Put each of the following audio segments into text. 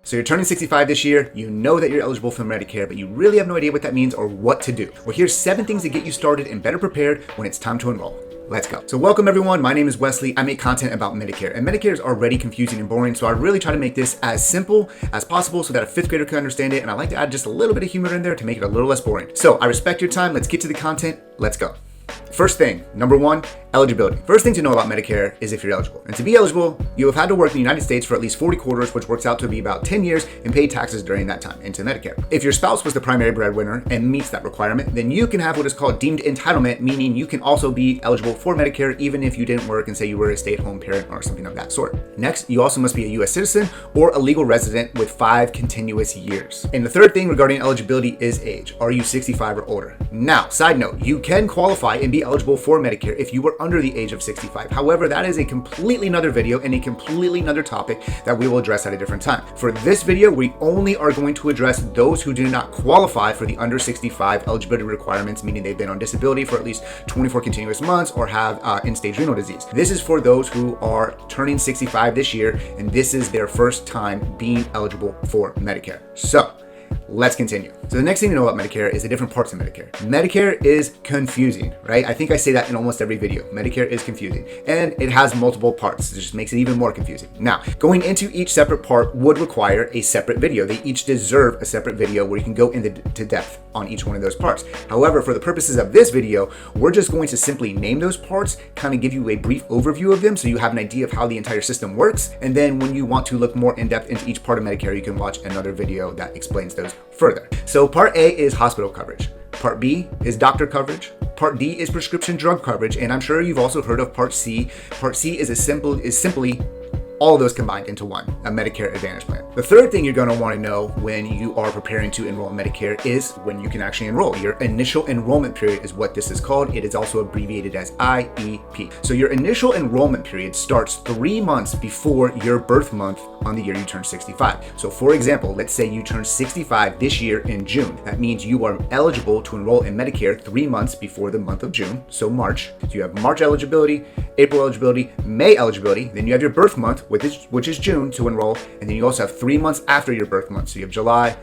So you're turning 65 this year, you know that you're eligible for Medicare, but you really have no idea what that means or what to do. Well, here's 7 things to get you started and better prepared when it's time to enroll. Let's go. So welcome everyone, my name is Wesley. I make content about Medicare, and Medicare is already confusing and boring, so I really try to make this as simple as possible so that a 5th grader can understand it, and I like to add just a little bit of humor in there to make it a little less boring. So I respect your time, let's get to the content, let's go. First thing, number 1, eligibility. First thing to know about Medicare is if you're eligible. And to be eligible, you have had to work in the United States for at least 40 quarters, which works out to be about 10 years, and pay taxes during that time into Medicare. If your spouse was the primary breadwinner and meets that requirement, then you can have what is called deemed entitlement, meaning you can also be eligible for Medicare even if you didn't work and say you were a stay-at-home parent or something of that sort. Next, you also must be a U.S. citizen or a legal resident with 5 continuous years. And the third thing regarding eligibility is age. Are you 65 or older? Now, side note, you can qualify and be eligible for Medicare if you were under the age of 65. However, that is a completely another video and a completely another topic that we will address at a different time. For this video, we only are going to address those who do not qualify for the under 65 eligibility requirements, meaning they've been on disability for at least 24 continuous months or have end-stage renal disease. This is for those who are turning 65 this year, and this is their first time being eligible for Medicare. So, let's continue. So the next thing to know about Medicare is the different parts of Medicare. Medicare is confusing, right? I think I say that in almost every video. Medicare is confusing, and it has multiple parts. It just makes it even more confusing. Now, going into each separate part would require a separate video. They each deserve a separate video where you can go into depth on each one of those parts. However, for the purposes of this video, we're just going to simply name those parts, kind of give you a brief overview of them so you have an idea of how the entire system works. And then when you want to look more in depth into each part of Medicare, you can watch another video that explains those further. So part A is hospital coverage. Part B is doctor coverage. Part D is prescription drug coverage, and I'm sure you've also heard of Part C. Part C is simply all of those combined into one, a Medicare Advantage plan. The third thing you're going to want to know when you are preparing to enroll in Medicare is when you can actually enroll. Your initial enrollment period is what this is called. It is also abbreviated as IEP. So your initial enrollment period starts 3 months before your birth month on the year you turn 65. So for example, let's say you turn 65 this year in June. That means you are eligible to enroll in Medicare 3 months before the month of June, so March. So you have March eligibility, April eligibility, May eligibility, then you have your birth month, which is June, to enroll, and then you also have 3 months after your birth month. So you have July,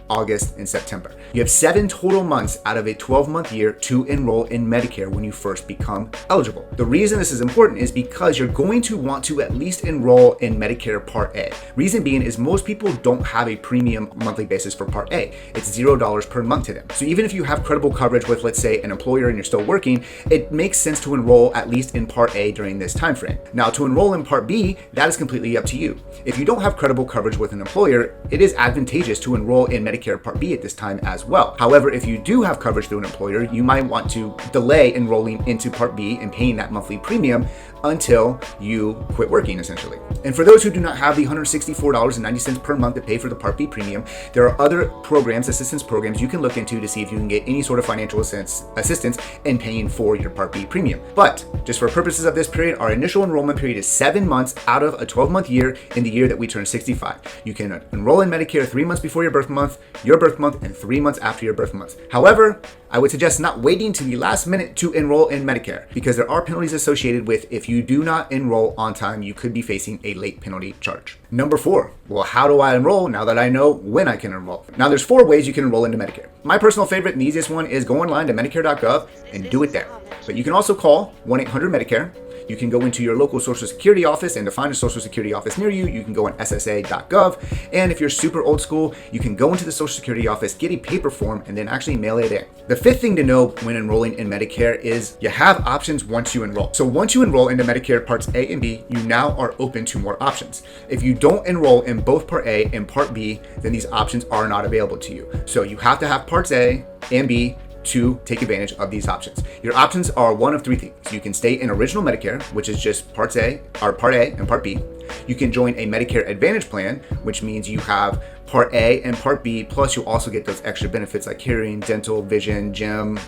August, and September. You have 7 total months out of a 12-month year to enroll in Medicare when you first become eligible. The reason this is important is because you're going to want to at least enroll in Medicare Part A. Reason being is most people don't have a premium monthly basis for Part A. It's $0 per month to them. So even if you have credible coverage with, let's say, an employer and you're still working, it makes sense to enroll at least in Part A during this time frame. Now, to enroll in Part B, that is completely up to you. If you don't have credible coverage with an employer, it is advantageous to enroll in Medicare Part B at this time as well. However, if you do have coverage through an employer, you might want to delay enrolling into Part B and paying that monthly premium until you quit working, essentially. And for those who do not have the $164.90 per month to pay for the Part B premium, there are other programs, assistance programs you can look into to see if you can get any sort of financial assistance in paying for your Part B premium. But just for purposes of this period, our initial enrollment period is 7 months out of a 12-month year in the year that we turn 65. You can enroll in Medicare 3 months before your birth month, and 3 months after your birth month. However, I would suggest not waiting to the last minute to enroll in Medicare because there are penalties associated with if you do not enroll on time, you could be facing a late penalty charge. Number 4, well, how do I enroll now that I know when I can enroll? Now there's 4 ways you can enroll into Medicare. My personal favorite and the easiest one is go online to Medicare.gov and do it there. But you can also call 1-800-Medicare. You can go into your local Social Security office, and to find a Social Security office near you, you can go on SSA.gov. And if you're super old school, you can go into the Social Security office, get a paper form, and then actually mail it in. The 5th thing to know when enrolling in Medicare is you have options once you enroll. So once you enroll into Medicare Parts A and B, you now are open to more options. If you don't enroll in both Part A and Part B, then these options are not available to you. So you have to have Parts A and B to take advantage of these options. Your options are one of 3 things. You can stay in original Medicare, which is just Part A and Part B. You can join a Medicare Advantage plan, which means you have Part A and Part B, plus you'll also get those extra benefits like hearing, dental, vision, gym,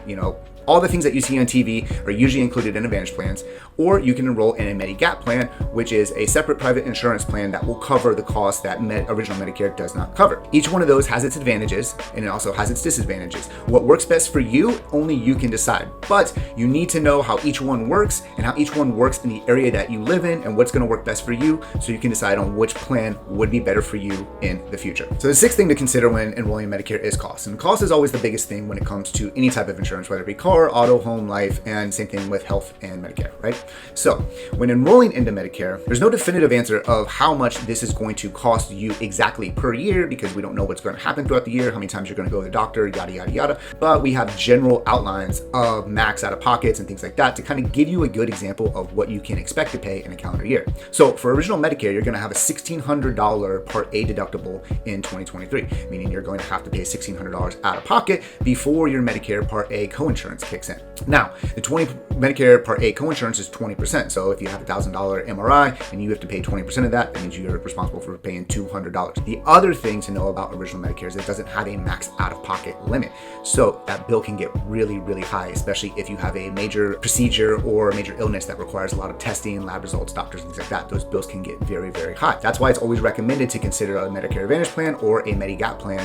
All the things that you see on TV are usually included in Advantage plans, or you can enroll in a Medigap plan, which is a separate private insurance plan that will cover the costs that original Medicare does not cover. Each one of those has its advantages, and it also has its disadvantages. What works best for you, only you can decide. But you need to know how each one works and how each one works in the area that you live in and what's going to work best for you, so you can decide on which plan would be better for you in the future. So the sixth thing to consider when enrolling in Medicare is cost. And cost is always the biggest thing when it comes to any type of insurance, whether it be car, auto, home, life, and same thing with health and Medicare, right? So when enrolling into Medicare, there's no definitive answer of how much this is going to cost you exactly per year, because we don't know what's going to happen throughout the year, how many times you're going to go to the doctor, yada, yada, yada. But we have general outlines of max out of pockets and things like that to kind of give you a good example of what you can expect to pay in a calendar year. So for original Medicare, you're going to have a $1,600 Part A deductible in 2023, meaning you're going to have to pay $1,600 out of pocket before your Medicare Part A coinsurance kicks in. Now, the Medicare Part A coinsurance is 20%. So if you have a $1,000 MRI and you have to pay 20% of that, that means you're responsible for paying $200. The other thing to know about original Medicare is it doesn't have a max out-of-pocket limit. So that bill can get really, really high, especially if you have a major procedure or a major illness that requires a lot of testing, lab results, doctors, things like that. Those bills can get very, very high. That's why it's always recommended to consider a Medicare Advantage plan or a Medigap plan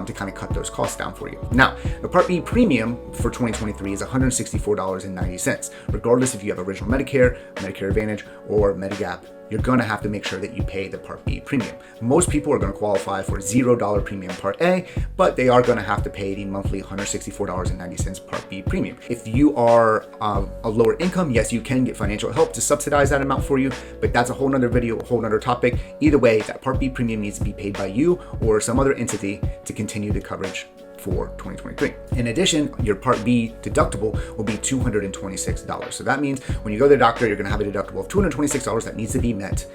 to kind of cut those costs down for you. Now, the Part B premium for 2023 is $164.90. Regardless if you have original Medicare, Medicare Advantage, or Medigap, you're going to have to make sure that you pay the Part B premium. Most people are going to qualify for $0 premium Part A, but they are going to have to pay the monthly $164.90 Part B premium. If you are a lower income, yes, you can get financial help to subsidize that amount for you, but that's a whole nother video, a whole nother topic. Either way, that Part B premium needs to be paid by you or some other entity to continue the coverage for 2023. In addition, your Part B deductible will be $226. So that means when you go to the doctor, you're going to have a deductible of $226 that needs to be met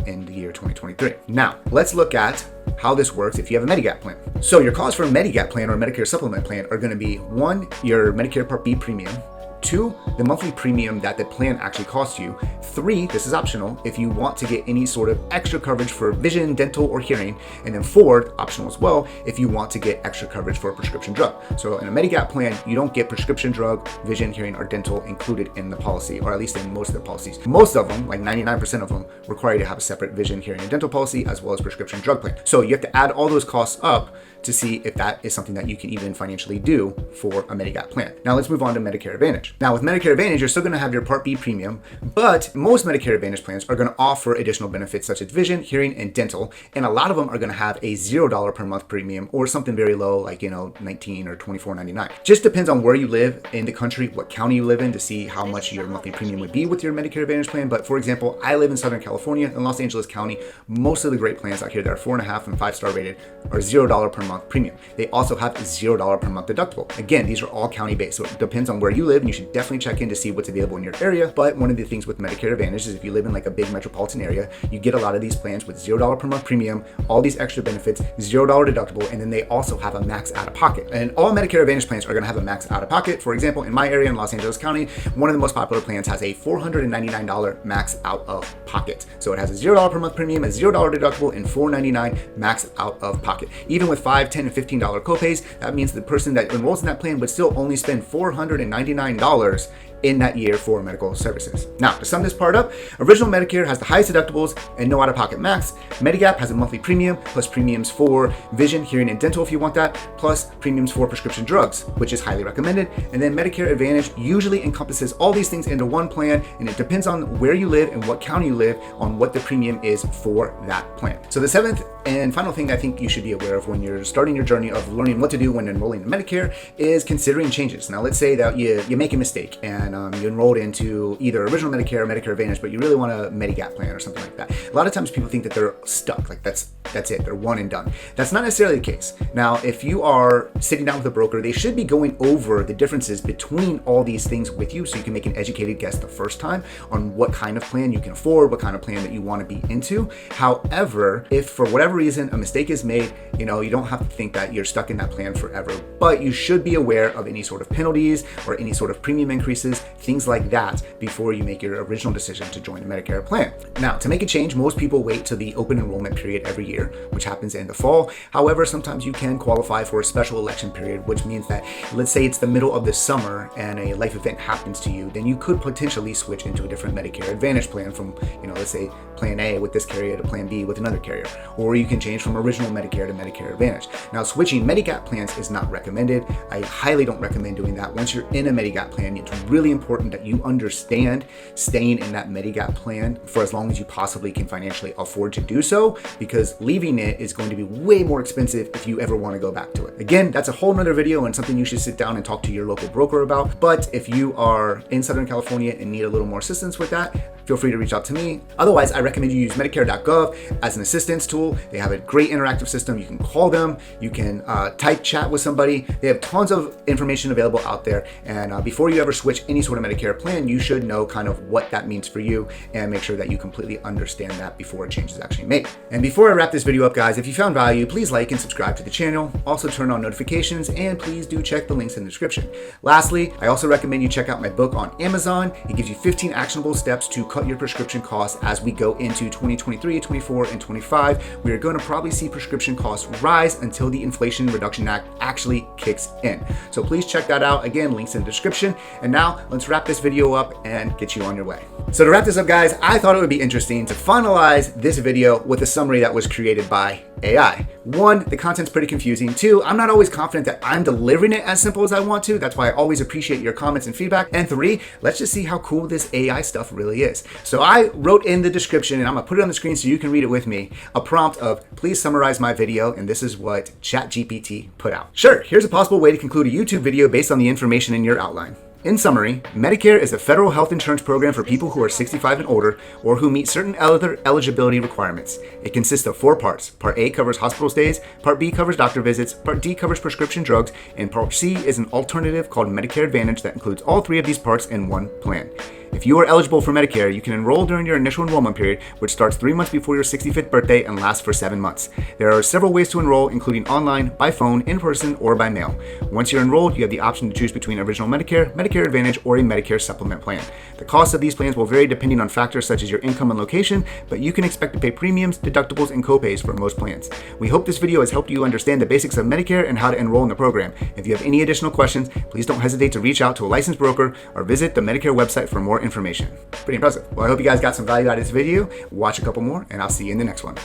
in the year 2023. Now, let's look at how this works if you have a Medigap plan. So your costs for a Medigap plan or a Medicare supplement plan are going to be 1, your Medicare Part B premium, 2, the monthly premium that the plan actually costs you. 3, this is optional if you want to get any sort of extra coverage for vision, dental, or hearing. And then 4, optional as well, if you want to get extra coverage for a prescription drug. So in a Medigap plan, you don't get prescription drug, vision, hearing, or dental included in the policy, or at least in most of the policies. Most of them, like 99% of them, require you to have a separate vision, hearing, and dental policy as well as prescription drug plan. So you have to add all those costs up to see if that is something that you can even financially do for a Medigap plan. Now let's move on to Medicare Advantage. Now with Medicare Advantage, you're still going to have your Part B premium, but most Medicare Advantage plans are going to offer additional benefits such as vision, hearing, and dental, and a lot of them are going to have a $0 per month premium or something very low like, $19 or $24.99. Just depends on where you live in the country, what county you live in to see how much your monthly premium would be with your Medicare Advantage plan. But for example, I live in Southern California in Los Angeles County. Most of the great plans out here that are 4.5 and 5-star rated are $0 per month premium. They also have a $0 per month deductible. Again, these are all county based, so it depends on where you live, and you should definitely check in to see what's available in your area. But one of the things with Medicare Advantage is if you live in like a big metropolitan area, you get a lot of these plans with $0 per month premium, all these extra benefits, $0 deductible, and then they also have a max out of pocket. And all Medicare Advantage plans are going to have a max out of pocket. For example, in my area in Los Angeles County, one of the most popular plans has a $499 max out of pocket. So it has a $0 per month premium, a $0 deductible, and $499 max out of pocket. Even with $5, $10, and $15 copays, that means the person that enrolls in that plan would still only spend $499 in that year for medical services. Now, to sum this part up, original Medicare has the highest deductibles and no out-of-pocket max. Medigap has a monthly premium plus premiums for vision, hearing, and dental if you want that, plus premiums for prescription drugs, which is highly recommended. And then Medicare Advantage usually encompasses all these things into one plan, and it depends on where you live and what county you live on what the premium is for that plan. So the seventh and final thing I think you should be aware of when you're starting your journey of learning what to do when enrolling in Medicare is considering changes. Now, let's say that you make a mistake and you enrolled into either original Medicare or Medicare Advantage, but you really want a Medigap plan or something like that. A lot of times people think that they're stuck, like that's it, they're one and done. That's not necessarily the case. Now, if you are sitting down with a broker, they should be going over the differences between all these things with you so you can make an educated guess the first time on what kind of plan you can afford, what kind of plan that you want to be into. However, if for whatever reason a mistake is made, you don't have to think that you're stuck in that plan forever, but you should be aware of any sort of penalties or any sort of premium increases things like that before you make your original decision to join the Medicare plan. Now, to make a change, most people wait till the open enrollment period every year, which happens in the fall. However, sometimes you can qualify for a special election period, which means that, let's say it's the middle of the summer and a life event happens to you, then you could potentially switch into a different Medicare Advantage plan from, let's say plan A with this carrier to plan B with another carrier, or you can change from original Medicare to Medicare Advantage. Now, switching Medigap plans is not recommended. I highly don't recommend doing that. Once you're in a Medigap plan, it's really important that you understand staying in that Medigap plan for as long as you possibly can financially afford to do so, because leaving it is going to be way more expensive if you ever want to go back to it. Again, that's a whole nother video and something you should sit down and talk to your local broker about. But if you are in Southern California and need a little more assistance with that, feel free to reach out to me. Otherwise, I recommend you use Medicare.gov as an assistance tool. They have a great interactive system. You can call them, you can type chat with somebody. They have tons of information available out there. And before you ever switch any sort of Medicare plan, you should know kind of what that means for you and make sure that you completely understand that before a change is actually made. And before I wrap this video up, guys, if you found value, please like and subscribe to the channel. Also turn on notifications, and please do check the links in the description. Lastly, I also recommend you check out my book on Amazon. It gives you 15 actionable steps to cut your prescription costs as we go into 2023, 24, and 25. We are going to probably see prescription costs rise until the Inflation Reduction Act actually kicks in. So please check that out. Again, links in the description. And now let's wrap this video up and get you on your way. So to wrap this up, guys, I thought it would be interesting to finalize this video with a summary that was created by AI. One, the content's pretty confusing. Two, I'm not always confident that I'm delivering it as simple as I want to. That's why I always appreciate your comments and feedback. And three, let's just see how cool this AI stuff really is. So I wrote in the description, and I'm gonna put it on the screen so you can read it with me, a prompt of please summarize my video, and this is what ChatGPT put out. Sure, here's a possible way to conclude a YouTube video based on the information in your outline. In summary, Medicare is a federal health insurance program for people who are 65 and older or who meet certain other eligibility requirements. It consists of 4 parts. Part A covers hospital stays, Part B covers doctor visits, Part D covers prescription drugs, and Part C is an alternative called Medicare Advantage that includes all 3 of these parts in one plan. If you are eligible for Medicare, you can enroll during your initial enrollment period, which starts 3 months before your 65th birthday and lasts for 7 months. There are several ways to enroll, including online, by phone, in person, or by mail. Once you're enrolled, you have the option to choose between original Medicare, Medicare Advantage, or a Medicare supplement plan. The cost of these plans will vary depending on factors such as your income and location, but you can expect to pay premiums, deductibles, and copays for most plans. We hope this video has helped you understand the basics of Medicare and how to enroll in the program. If you have any additional questions, please don't hesitate to reach out to a licensed broker or visit the Medicare website for more information. Pretty impressive. Well, I hope you guys got some value out of this video. Watch a couple more, and I'll see you in the next one.